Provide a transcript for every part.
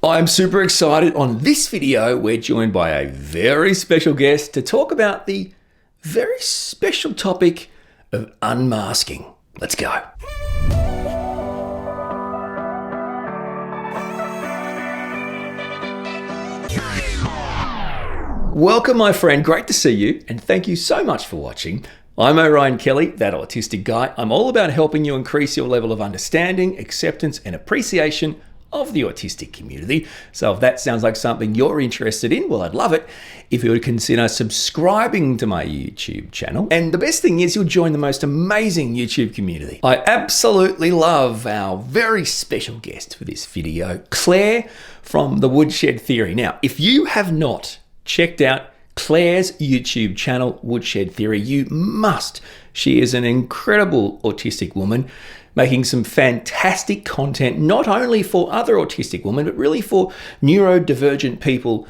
I'm super excited. On this video, we're joined by a very special guest to talk about the very special topic of unmasking. Let's go. Welcome, my friend. Great to see you, and thank you so much for watching. I'm Orion Kelly, that autistic guy. I'm all about helping you increase your level of understanding, acceptance, and appreciation of the autistic community. So if that sounds like something you're interested in, well, I'd love it if you would consider subscribing to my YouTube channel. And the best thing is you'll join the most amazing YouTube community. I absolutely love our very special guest for this video, Claire from the Woodshed Theory. Now, if you have not checked out Claire's YouTube channel, Woodshed Theory, you must. She is an incredible autistic woman making some fantastic content, not only for other autistic women, but really for neurodivergent people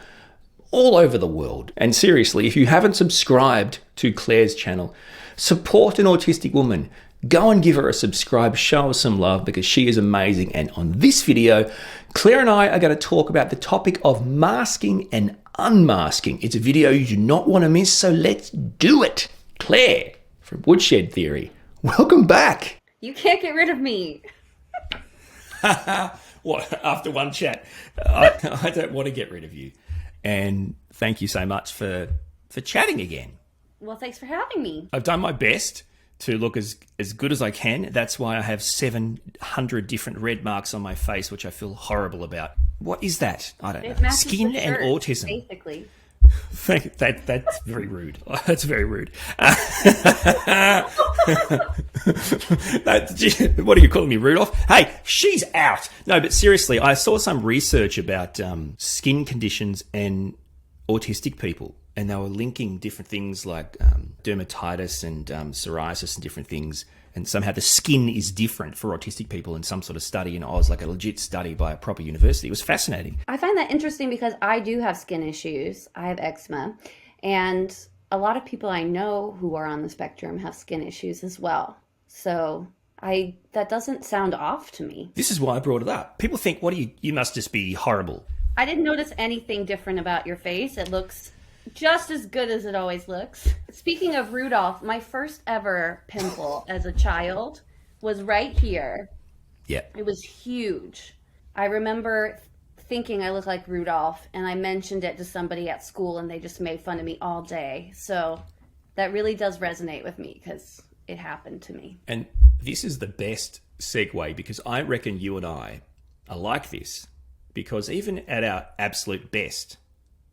all over the world. And seriously, if you haven't subscribed to Claire's channel, support an autistic woman. Go and give her a subscribe, show her some love because she is amazing. And on this video, Claire and I are going to talk about the topic of masking and unmasking. It's a video you do not want to miss, so let's do it. Claire from Woodshed Theory, welcome back. You can't get rid of me. What, after one chat? I don't want to get rid of you. And thank you so much for chatting again. Well, thanks for having me. I've done my best to look as good as I can. That's why I have 700 different red marks on my face, which I feel horrible about. What is that? I don't know. Skin and autism. Basically. That's very rude. That's very rude. What are you calling me, Rudolph? Hey, she's out. No, but seriously, I saw some research about skin conditions and autistic people, and they were linking different things like dermatitis and psoriasis and different things. And somehow the skin is different for autistic people in some sort of study in Oz, like a legit study by a proper university. It was fascinating. I find that interesting because I do have skin issues. I have eczema. And a lot of people I know who are on the spectrum have skin issues as well. So that doesn't sound off to me. This is why I brought it up. People think, you must just be horrible. I didn't notice anything different about your face. It looks just as good as it always looks. Speaking of Rudolph, my first ever pimple as a child was right here. Yeah. It was huge. I remember thinking I looked like Rudolph, and I mentioned it to somebody at school, and they just made fun of me all day. So that really does resonate with me because it happened to me. And this is the best segue because I reckon you and I are like this because even at our absolute best,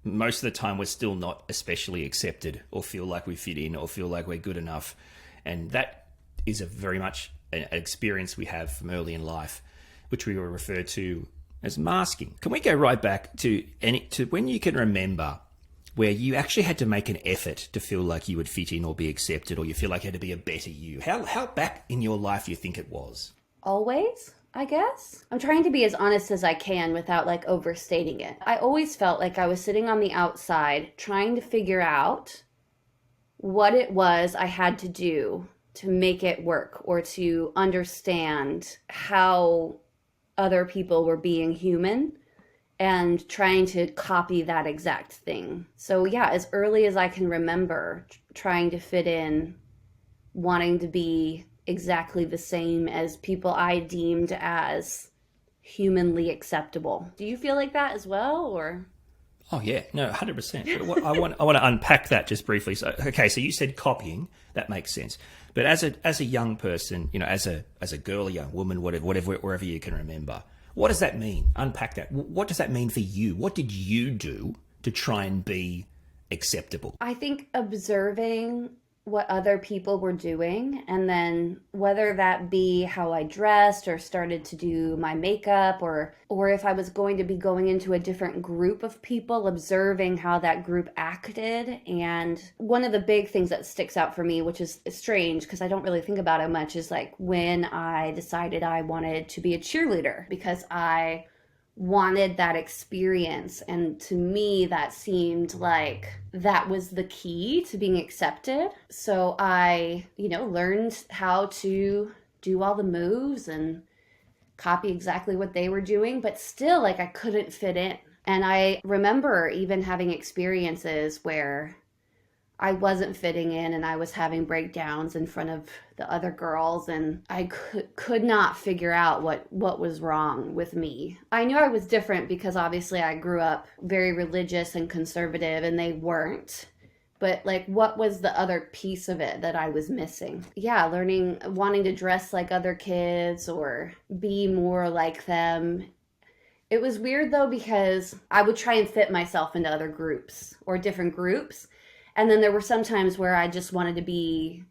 most of the time we're still not especially accepted or feel like we fit in or feel like we're good enough. And that is a very much an experience we have from early in life, which we will refer to as masking. Can we go right back to when you can remember where you actually had to make an effort to feel like you would fit in or be accepted, or you feel like you had to be a better you? How back in your life do you think it was? Always, I guess. I'm trying to be as honest as I can without overstating it. I always felt like I was sitting on the outside trying to figure out what it was I had to do to make it work or to understand how other people were being human and trying to copy that exact thing. So yeah, as early as I can remember, trying to fit in, wanting to be exactly the same as people I deemed as humanly acceptable. Do you feel like that as well, or? Oh yeah, no, 100%. I want to unpack that just briefly. So, okay, so you said copying, that makes sense. But as a young person, as a girl, a young woman, whatever, wherever you can remember, what does that mean? Unpack that. What does that mean for you? What did you do to try and be acceptable? I think observing what other people were doing, and then whether that be how I dressed or started to do my makeup, or if I was going to be going into a different group of people, observing how that group acted. And one of the big things that sticks out for me, which is strange because I don't really think about it much, is when I decided I wanted to be a cheerleader because I wanted that experience. And to me, that seemed like that was the key to being accepted. So I, learned how to do all the moves and copy exactly what they were doing, but still like I couldn't fit in. And I remember even having experiences where I wasn't fitting in and I was having breakdowns in front of the other girls, and I could not figure out what was wrong with me. I knew I was different because obviously I grew up very religious and conservative and they weren't. But like, what was the other piece of it that I was missing? Yeah, learning, wanting to dress like other kids or be more like them. It was weird though, because I would try and fit myself into other groups or different groups. And then there were some times where I just wanted to be,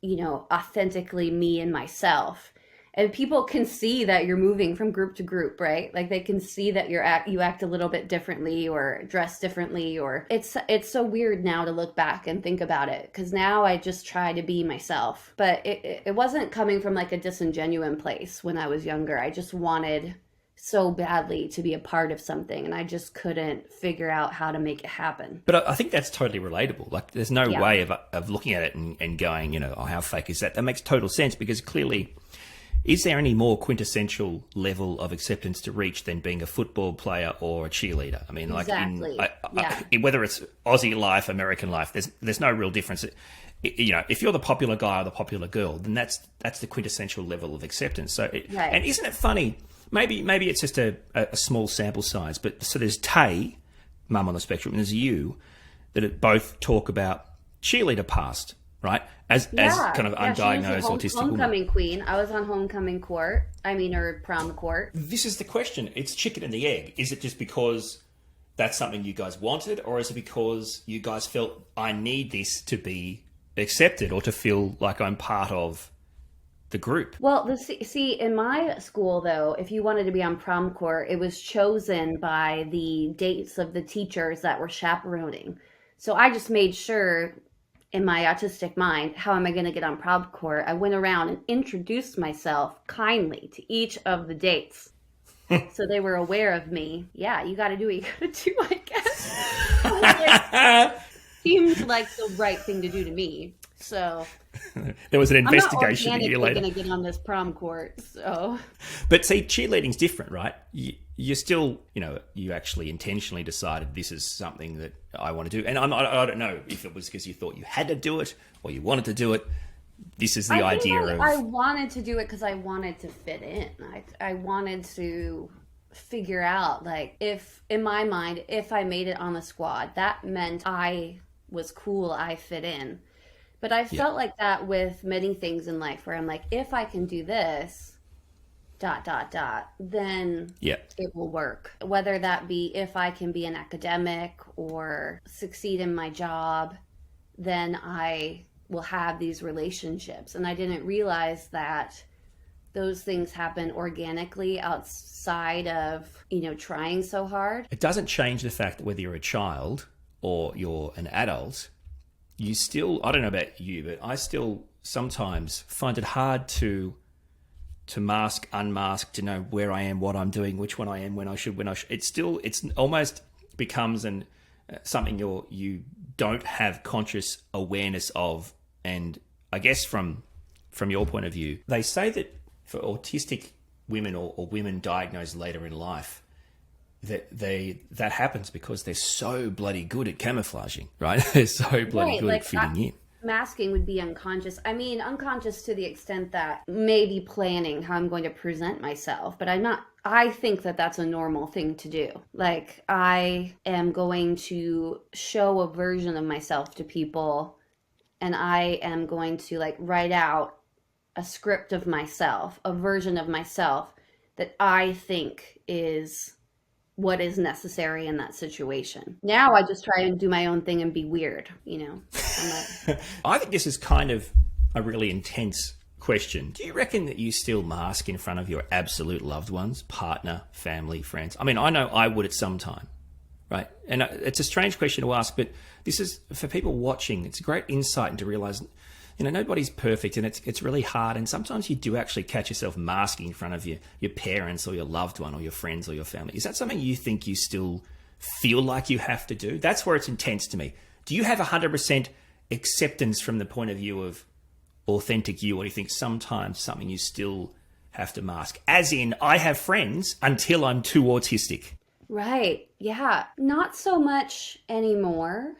authentically me and myself. And people can see that you're moving from group to group, right? Like they can see that you act a little bit differently or dress differently, or it's so weird now to look back and think about it, because now I just try to be myself. But it wasn't coming from like a disingenuous place when I was younger. I just wanted so badly to be a part of something, and I just couldn't figure out how to make it happen. But I think that's totally relatable. Like there's no way of looking at it and going, oh, how fake is that? That makes total sense, because clearly, is there any more quintessential level of acceptance to reach than being a football player or a cheerleader? I mean, exactly. Whether it's Aussie life, American life, there's no real difference. If you're the popular guy or the popular girl, then that's the quintessential level of acceptance. So, and isn't it funny? Maybe it's just a small sample size, but so there's Tay, mum on the spectrum, and there's you, that both talk about cheerleader past, right? As kind of undiagnosed autistic homecoming woman. Queen. I was on homecoming court. Or prom court. This is the question. It's chicken and the egg. Is it just because that's something you guys wanted, or is it because you guys felt I need this to be accepted or to feel like I'm part of the group? Well, see, in my school, though, if you wanted to be on prom court, it was chosen by the dates of the teachers that were chaperoning. So I just made sure, in my autistic mind, how am I going to get on prom court? I went around and introduced myself kindly to each of the dates. So they were aware of me. Yeah, you got to do what you got to do, I guess. Seems like the right thing to do to me. So there was an investigation I'm a year later. going to get on this prom court. So, but see, cheerleading's different, right? You're still, you actually intentionally decided this is something that I want to do, and I don't know if it was because you thought you had to do it or you wanted to do it. This is the idea of. I wanted to do it because I wanted to fit in. I wanted to figure out, like, if in my mind, if I made it on the squad, that meant I was cool. I fit in. But I felt like that with many things in life, where I'm like, if I can do this, ... then it will work. Whether that be if I can be an academic or succeed in my job, then I will have these relationships. And I didn't realize that those things happen organically outside of, trying so hard. It doesn't change the fact that whether you're a child or you're an adult, you still, I don't know about you, but I still sometimes find it hard to mask, unmask, to know where I am, what I'm doing, which one I am, when I should. It's almost becomes something you don't have conscious awareness of. And I guess from your point of view, they say that for autistic women or women diagnosed later in life, that happens because they're so bloody good at camouflaging, right? They're so bloody good at fitting in. Masking would be unconscious. I mean, unconscious to the extent that maybe planning how I'm going to present myself, but I think that that's a normal thing to do. Like, I am going to show a version of myself to people, and I am going to write out a script of myself, a version of myself that I think is what is necessary in that situation. Now I just try and do my own thing and be weird, I think this is kind of a really intense question. Do you reckon that you still mask in front of your absolute loved ones, partner, family, friends? I mean, I know I would at some time, right? And it's a strange question to ask, but this is, for people watching, it's a great insight into realize, nobody's perfect, and it's really hard. And sometimes you do actually catch yourself masking in front of your parents or your loved one or your friends or your family. Is that something you think you still feel like you have to do? That's where it's intense to me. Do you have 100% acceptance from the point of view of authentic you, or do you think sometimes something you still have to mask. As in, I have friends until I'm too autistic. Right. Yeah. Not so much anymore.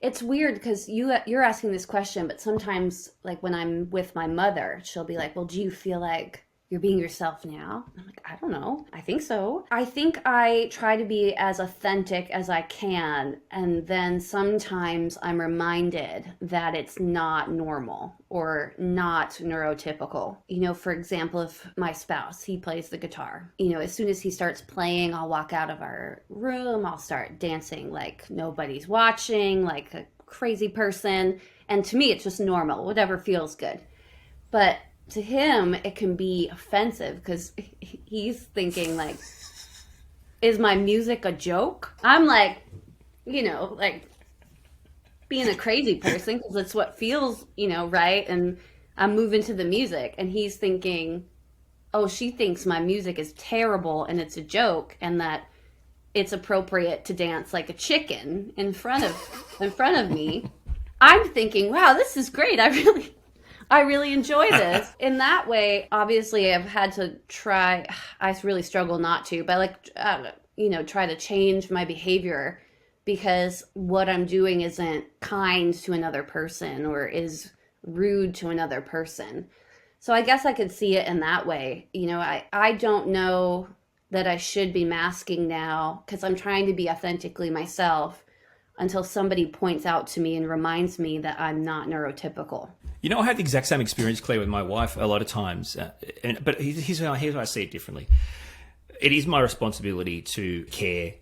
It's weird because you're asking this question, but sometimes, like when I'm with my mother, she'll be like, "Well, do you feel like you're being yourself now?" I'm like, "I don't know. I think so." I think I try to be as authentic as I can, and then sometimes I'm reminded that it's not normal or not neurotypical. For example, if my spouse, he plays the guitar, as soon as he starts playing, I'll walk out of our room, I'll start dancing like nobody's watching, like a crazy person. And to me, it's just normal, whatever feels good. But to him, it can be offensive because he's thinking like, is my music a joke? I'm like, like being a crazy person because it's what feels, right. And I'm moving to the music and he's thinking, oh, she thinks my music is terrible and it's a joke and that it's appropriate to dance like a chicken in front of me. I'm thinking, wow, this is great. I really enjoy this. In that way, obviously, I've had to try. I really struggle not to, but try to change my behavior because what I'm doing isn't kind to another person or is rude to another person. So I guess I could see it in that way. I don't know that I should be masking now because I'm trying to be authentically myself until somebody points out to me and reminds me that I'm not neurotypical. I had the exact same experience, Claire, with my wife a lot of times. But here's how I see it differently. It is my responsibility to care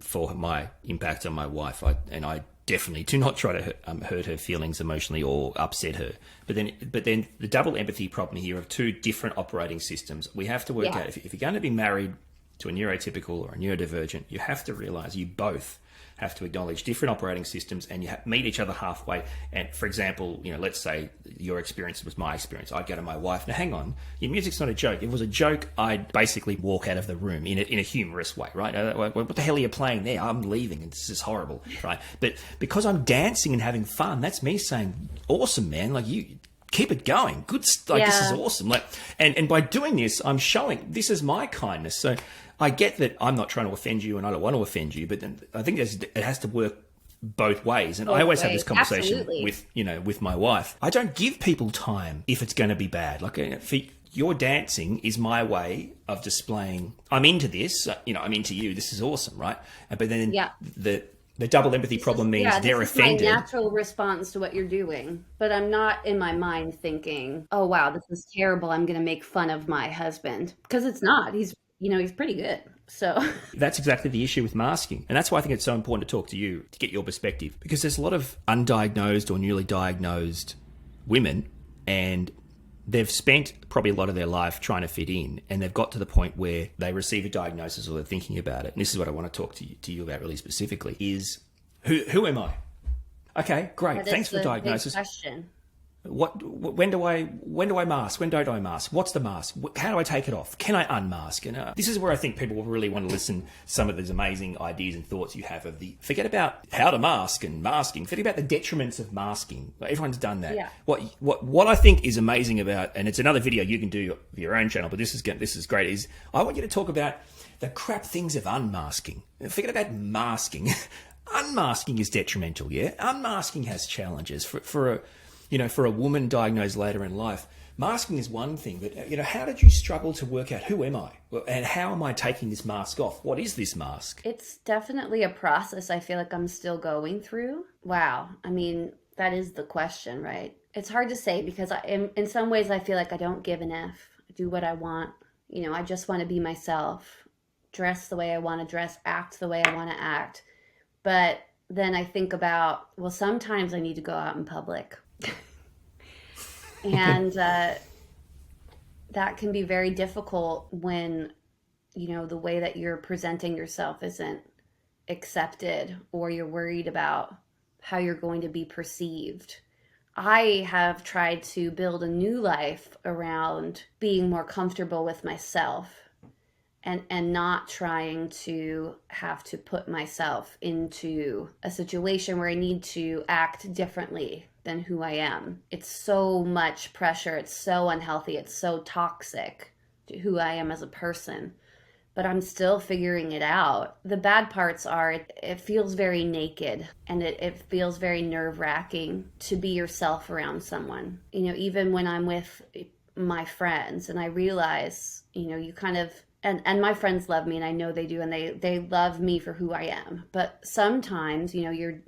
for my impact on my wife. I definitely do not try to hurt her feelings emotionally or upset her. But then the double empathy problem here of two different operating systems. We have to work out if you're going to be married to a neurotypical or a neurodivergent, you have to realize you both have to acknowledge different operating systems and you meet each other halfway. And for example, let's say your experience was my experience. I'd go to my wife, now hang on, your music's not a joke. If it was a joke, I'd basically walk out of the room in a humorous way, right? What the hell are you playing there? I'm leaving and this is horrible, right? But because I'm dancing and having fun, that's me saying, awesome, man, like you keep it going. Good, this is awesome. Like, and by doing this, I'm showing this is my kindness. So I get that I'm not trying to offend you and I don't want to offend you, but then I think it has to work both ways. And I always have this conversation with my wife. I don't give people time if it's going to be bad. Like your dancing is my way of displaying, I'm into this, I'm into you. This is awesome, right? But then the double empathy problem means they're offended. My natural response to what you're doing, but I'm not in my mind thinking, oh, wow, this is terrible. I'm going to make fun of my husband because it's not. He's pretty good. So that's exactly the issue with masking. And that's why I think it's so important to talk to you to get your perspective, because there's a lot of undiagnosed or newly diagnosed women and they've spent probably a lot of their life trying to fit in and they've got to the point where they receive a diagnosis or they're thinking about it. And this is what I want to talk to you about really specifically is who am I? Okay, great. Thanks for the diagnosis. Big question. When do I mask? When don't I mask? What's the mask? How do I take it off? Can I unmask? And this is where I think people will really want to listen to some of these amazing ideas and thoughts you have forget about how to mask and masking. Forget about the detriments of masking. Everyone's done that. Yeah. What I think is amazing about, and it's another video you can do for your own channel, but this is great, is I want you to talk about the crap things of unmasking. Forget about masking. Unmasking is detrimental, yeah? Unmasking has challenges for a woman diagnosed later in life. Masking is one thing, but how did you struggle to work out who am I and how am I taking this mask off? What is this mask? It's definitely a process I feel like I'm still going through. Wow. I mean, that is the question, right? It's hard to say because in some ways I feel like I don't give an F. I do what I want. I just want to be myself, dress the way I want to dress, act the way I want to act. But then I think about, well, sometimes I need to go out in public. And that can be very difficult when, the way that you're presenting yourself isn't accepted or you're worried about how you're going to be perceived. I have tried to build a new life around being more comfortable with myself and not trying to have to put myself into a situation where I need to act differently than who I am. It's so much pressure. It's so unhealthy. It's so toxic who I am as a person, but I'm still figuring it out. The bad parts are it feels very naked, and it feels very nerve-wracking to be yourself around someone. Even when I'm with my friends and I realize, you kind of, and my friends love me, and I know they do, and they love me for who I am. But sometimes, you're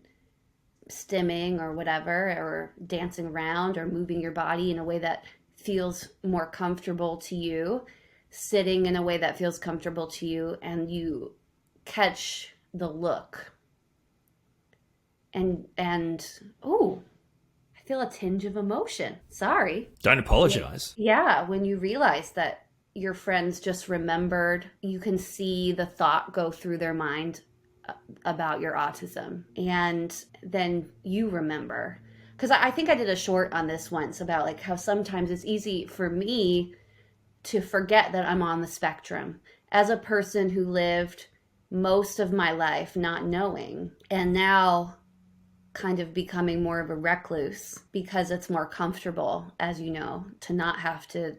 stimming or whatever, or dancing around or moving your body in a way that feels more comfortable to you, sitting in a way that feels comfortable to you, and you catch the look. And oh, I feel a tinge of emotion. Sorry. Don't apologize. Yeah, when you realize that your friends just remembered, you can see the thought go through their mind about your autism, and then you remember. Because I think I did a short on this once about like how sometimes it's easy for me to forget that I'm on the spectrum as a person who lived most of my life not knowing, and now kind of becoming more of a recluse because it's more comfortable, as you know, to not have to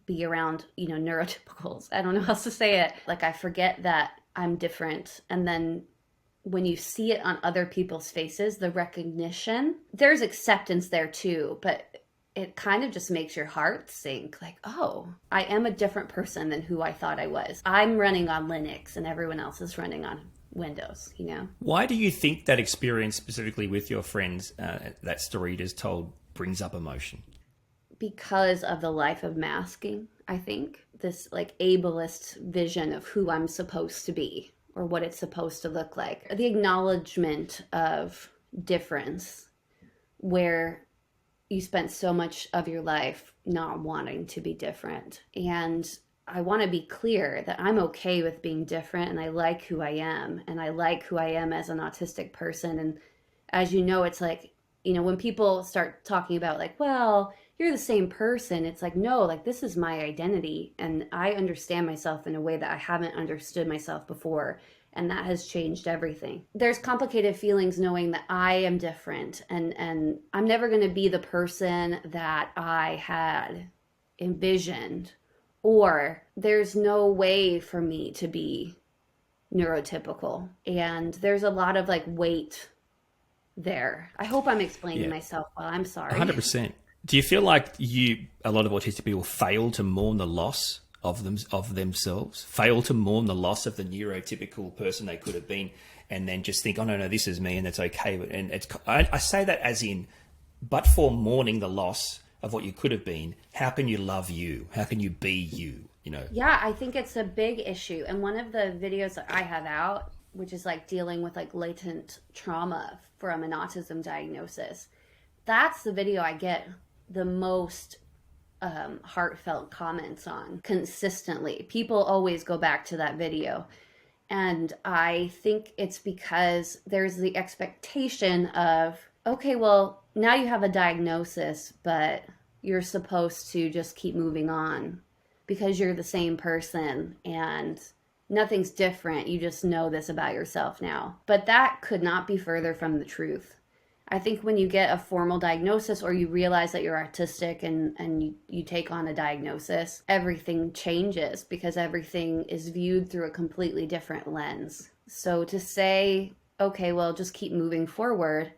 be around, neurotypicals. I don't know how else to say it. Like, I forget that I'm different. And then when you see it on other people's faces, the recognition, there's acceptance there too, but it kind of just makes your heart sink. Like, oh, I am a different person than who I thought I was. I'm running on Linux and everyone else is running on Windows, Why do you think that experience specifically with your friends, that story you just told, brings up emotion? Because of the life of masking, I think. This like ableist vision of who I'm supposed to be or what it's supposed to look like. The acknowledgement of difference, where you spent so much of your life not wanting to be different. And I want to be clear that I'm okay with being different, and I like who I am, and I like who I am as an autistic person. And as you know, it's like, when people start talking about like, well, you're the same person, it's like, no, like this is my identity, and I understand myself in a way that I haven't understood myself before. And that has changed everything. There's complicated feelings knowing that I am different, and I'm never going to be the person that I had envisioned, or there's no way for me to be neurotypical. And there's a lot of like weight there. I hope I'm explaining myself well. I'm sorry. 100%. Do you feel like a lot of autistic people fail to mourn the loss of themselves, fail to mourn the loss of the neurotypical person they could have been, and then just think, oh no, this is me, and it's okay. And I say that as in, but for mourning the loss of what you could have been, how can you love you? How can you be you? Yeah, I think it's a big issue. And one of the videos that I have out, which is like dealing with like latent trauma from an autism diagnosis, that's the video I get the most heartfelt comments on consistently. People always go back to that video. And I think it's because there's the expectation of, okay, well, now you have a diagnosis, but you're supposed to just keep moving on because you're the same person and nothing's different. You just know this about yourself now. But that could not be further from the truth. I think when you get a formal diagnosis, or you realize that you're autistic and you take on a diagnosis, everything changes because everything is viewed through a completely different lens. So to say, okay, well, just keep moving forward,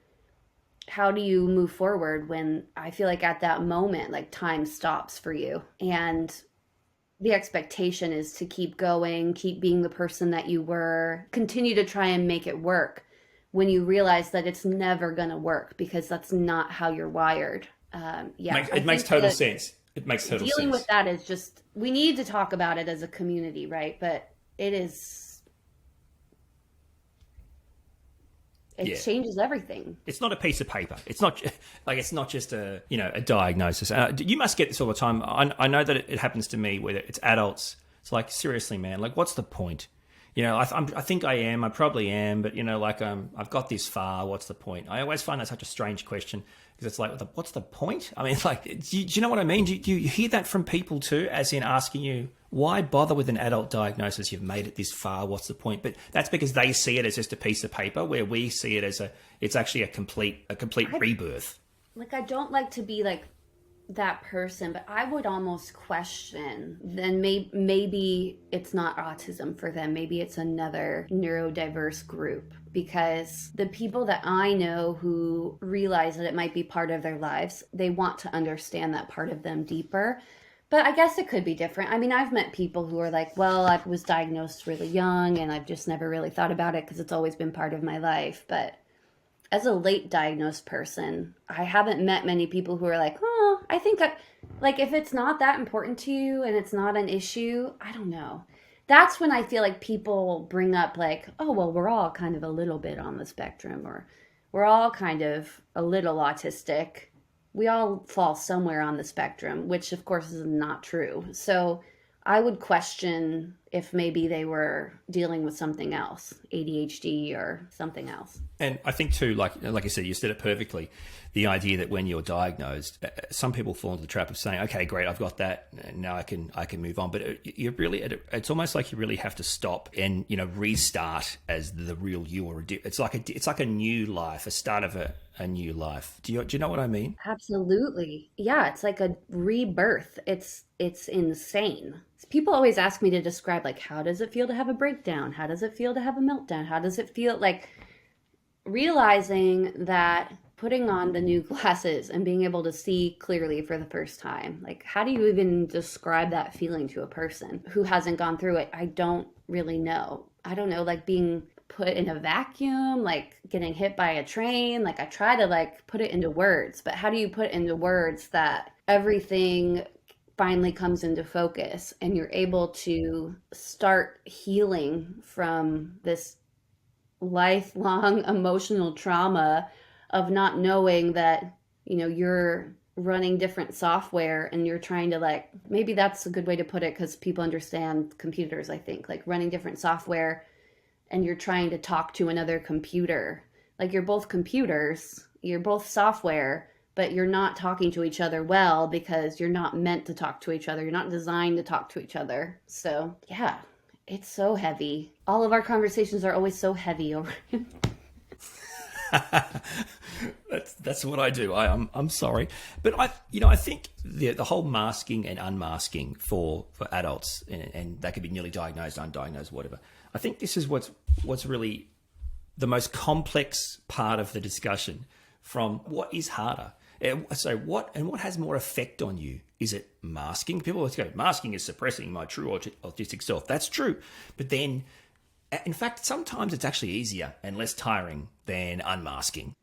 how do you move forward when I feel like at that moment, like time stops for you? And the expectation is to keep going, keep being the person that you were, continue to try and make it work, when you realize that it's never going to work because that's not how you're wired. It makes total sense. It makes total sense. Dealing with that is just, we need to talk about it as a community, right? But it changes everything. It's not a piece of paper. It's not just a diagnosis. You must get this all the time. I know that it happens to me, whether it's adults. It's like, seriously, man, like what's the point? I think I am. I probably am, but I've got this far. What's the point? I always find that such a strange question because it's like, what's the point? I mean, like, do you know what I mean? Do you hear that from people too, as in asking you, why bother with an adult diagnosis? You've made it this far. What's the point? But that's because they see it as just a piece of paper, where we see it as it's actually a complete rebirth. Like, I don't like to be like that person, but I would almost question then maybe it's not autism for them. Maybe it's another neurodiverse group, because the people that I know who realize that it might be part of their lives, they want to understand that part of them deeper. But I guess it could be different. I mean, I've met people who are like, well, I was diagnosed really young and I've just never really thought about it because it's always been part of my life. But as a late diagnosed person, I haven't met many people who are like, oh, I think that, like, if it's not that important to you and it's not an issue, I don't know. That's when I feel like people bring up, like, oh, well, we're all kind of a little bit on the spectrum, or we're all kind of a little autistic. We all fall somewhere on the spectrum, which of course is not true. So I would question if maybe they were dealing with something else, ADHD or something else. And I think too, like I said, you said it perfectly. The idea that when you're diagnosed, some people fall into the trap of saying, "Okay, great, I've got that. Now I can move on." But it's almost like you really have to stop and restart as the real you, or it's like a new life, a start of a new life. Do you know what I mean? Absolutely. Yeah, it's like a rebirth. It's insane. People always ask me to describe, like, how does it feel to have a breakdown? How does it feel to have a meltdown? How does it feel, like, realizing that putting on the new glasses and being able to see clearly for the first time. Like, how do you even describe that feeling to a person who hasn't gone through it? I don't really know. I don't know, like being put in a vacuum, like getting hit by a train. Like, I try to like put it into words, but how do you put into words that everything finally comes into focus and you're able to start healing from this lifelong emotional trauma of not knowing that, you're running different software and you're trying to, like, maybe that's a good way to put it because people understand computers, I think, like running different software and you're trying to talk to another computer. Like, you're both computers, you're both software, but you're not talking to each other well because you're not meant to talk to each other. You're not designed to talk to each other. So, yeah, it's so heavy. All of our conversations are always so heavy over it. That's what I do. I'm sorry, but I think the whole masking and unmasking for adults, and that could be newly diagnosed, undiagnosed, whatever. I think this is what's really the most complex part of the discussion. From what is harder, so what has more effect on you? Is it masking? People always go, masking is suppressing my true autistic self. That's true, but then, in fact, sometimes it's actually easier and less tiring than unmasking.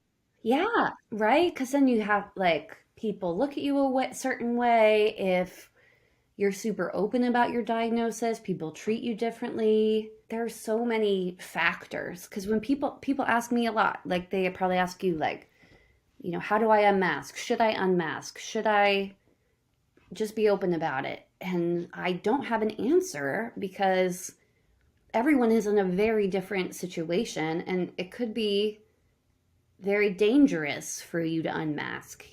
Yeah, right? Because then you have, like, people look at you a certain way. If you're super open about your diagnosis, people treat you differently. There are so many factors. Because when people ask me a lot, like, they probably ask you, like, how do I unmask? Should I unmask? Should I just be open about it? And I don't have an answer because everyone is in a very different situation, and it could be very dangerous for you to unmask,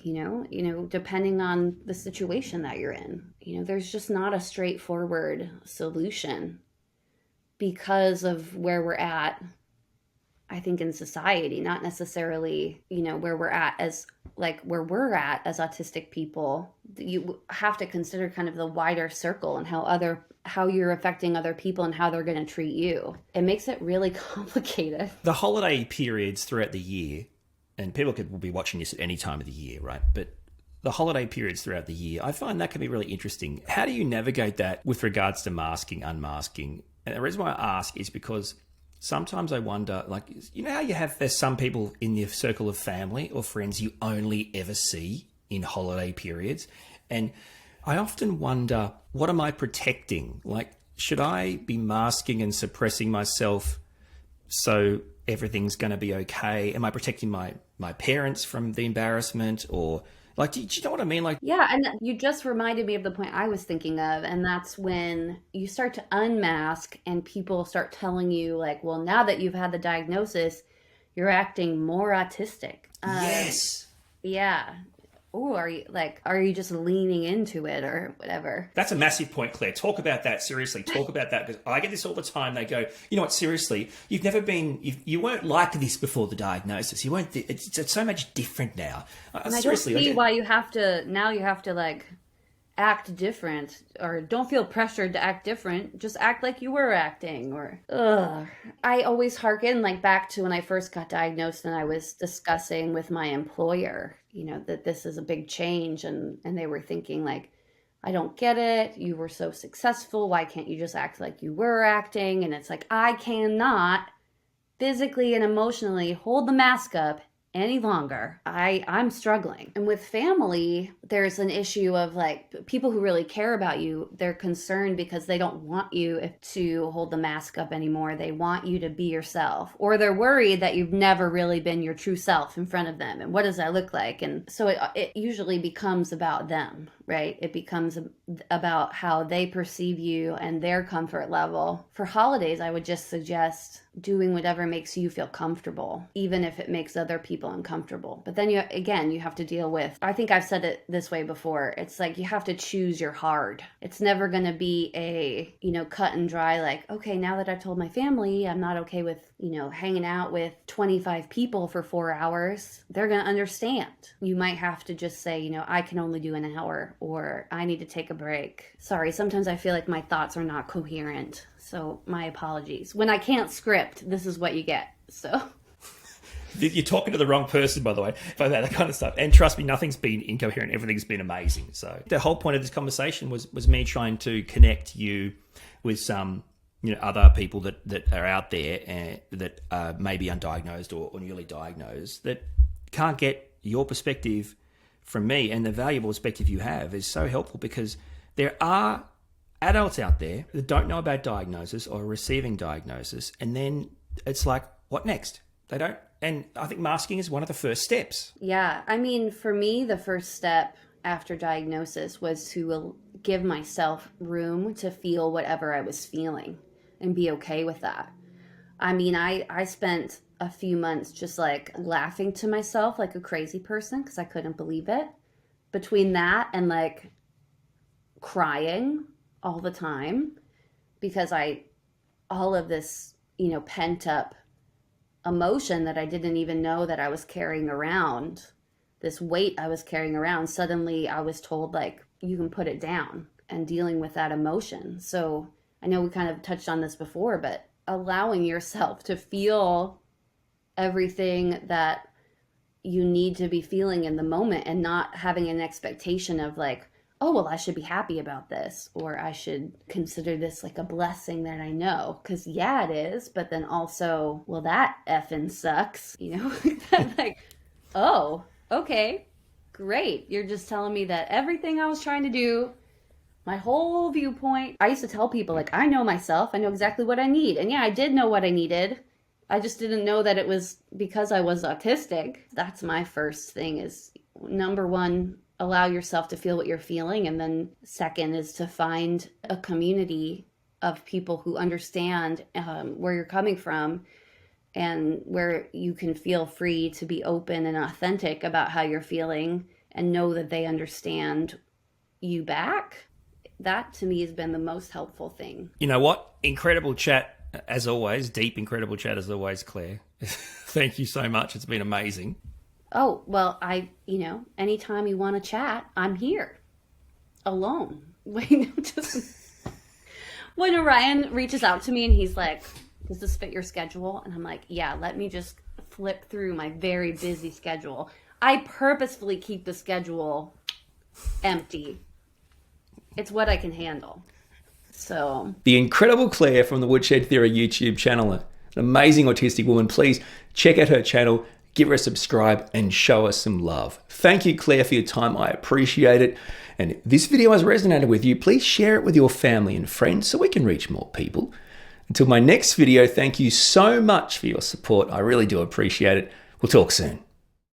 depending on the situation that you're in. There's just not a straightforward solution because of where we're at, I think, in society, not necessarily, where we're at as autistic people. You have to consider kind of the wider circle and how you're affecting other people and how they're going to treat you. It makes it really complicated. The holiday periods throughout the year, and people will be watching this at any time of the year, right? But the holiday periods throughout the year, I find that can be really interesting. How do you navigate that with regards to masking, unmasking? And the reason why I ask is because sometimes I wonder, like, how there's some people in your circle of family or friends you only ever see in holiday periods. And I often wonder, what am I protecting? Like, should I be masking and suppressing myself so everything's going to be okay? Am I protecting my parents from the embarrassment? Or, like, do you know what I mean? Like, yeah, and you just reminded me of the point I was thinking of, and that's when you start to unmask and people start telling you, like, well, now that you've had the diagnosis, you're acting more autistic. Yes. Yeah. are you just leaning into it or whatever? That's a massive point, Claire. Talk about that. Seriously, talk about that, because I get this all the time. They go, you know what, seriously, you weren't like this before the diagnosis. You weren't, it's so much different now. And seriously, I don't see why you have to like act different, or don't feel pressured to act different. Just act like you were acting. Or I always harken like back to when I first got diagnosed and I was discussing with my employer, you know, that this is a big change, and they were thinking like, I don't get it. You were so successful. Why can't you just act like you were acting? And it's like, I cannot physically and emotionally hold the mask up any longer. I'm struggling. And with family, there's an issue of like people who really care about you, they're concerned because they don't want you to hold the mask up anymore. They want you to be yourself, or they're worried that you've never really been your true self in front of them. And what does that look like? And so it usually becomes about them, right? It becomes about how they perceive you and their comfort level. For holidays, I would just suggest doing whatever makes you feel comfortable, even if it makes other people uncomfortable. But then you have to deal with, I think I've said it this way before, it's like you have to choose your hard. It's never going to be a, cut and dry, like, okay, now that I've told my family I'm not okay with, hanging out with 25 people for 4 hours, they're going to understand. You might have to just say, I can only do an hour, or I need to take a break. Sorry, sometimes I feel like my thoughts are not coherent. So my apologies. When I can't script, this is what you get. So you're talking to the wrong person, by the way, about that kind of stuff. And trust me, nothing's been incoherent. Everything's been amazing. So the whole point of this conversation was me trying to connect you with some, other people that are out there that are maybe undiagnosed or newly diagnosed that can't get your perspective from me. And the valuable perspective you have is so helpful, because there are adults out there that don't know about diagnosis or receiving diagnosis, and then it's like, what next? They don't. And I think masking is one of the first steps. Yeah. I mean, for me, the first step after diagnosis was to give myself room to feel whatever I was feeling and be okay with that. I mean, I spent a few months just like laughing to myself like a crazy person because I couldn't believe it. Between that and like crying all the time because all of this, pent up emotion that I didn't even know that I was carrying around, this weight I was carrying around, suddenly I was told like, you can put it down, and dealing with that emotion. So I know we kind of touched on this before, but allowing yourself to feel everything that you need to be feeling in the moment, and not having an expectation of like, oh, well, I should be happy about this, or I should consider this like a blessing that I know. Because yeah, it is. But then also, well, that effing sucks, like, oh, okay, great. You're just telling me that everything I was trying to do, my whole viewpoint, I used to tell people like, I know myself, I know exactly what I need. And yeah, I did know what I needed. I just didn't know that it was because I was autistic. That's my first thing is, number one, allow yourself to feel what you're feeling. And then second is to find a community of people who understand where you're coming from, and where you can feel free to be open and authentic about how you're feeling and know that they understand you back. That to me has been the most helpful thing. You know what? Incredible chat as always. Deep, incredible chat as always, Claire. Thank you so much. It's been amazing. Oh, well, anytime you want to chat, I'm here. Alone. When Orion reaches out to me and he's like, does this fit your schedule? And I'm like, yeah, let me just flip through my very busy schedule. I purposefully keep the schedule empty. It's what I can handle. So the incredible Claire from the Woodshed Theory YouTube channel, an amazing autistic woman. Please check out her channel, give her a subscribe, and show us some love. Thank you, Claire, for your time. I appreciate it. And if this video has resonated with you, please share it with your family and friends so we can reach more people. Until my next video, thank you so much for your support. I really do appreciate it. We'll talk soon.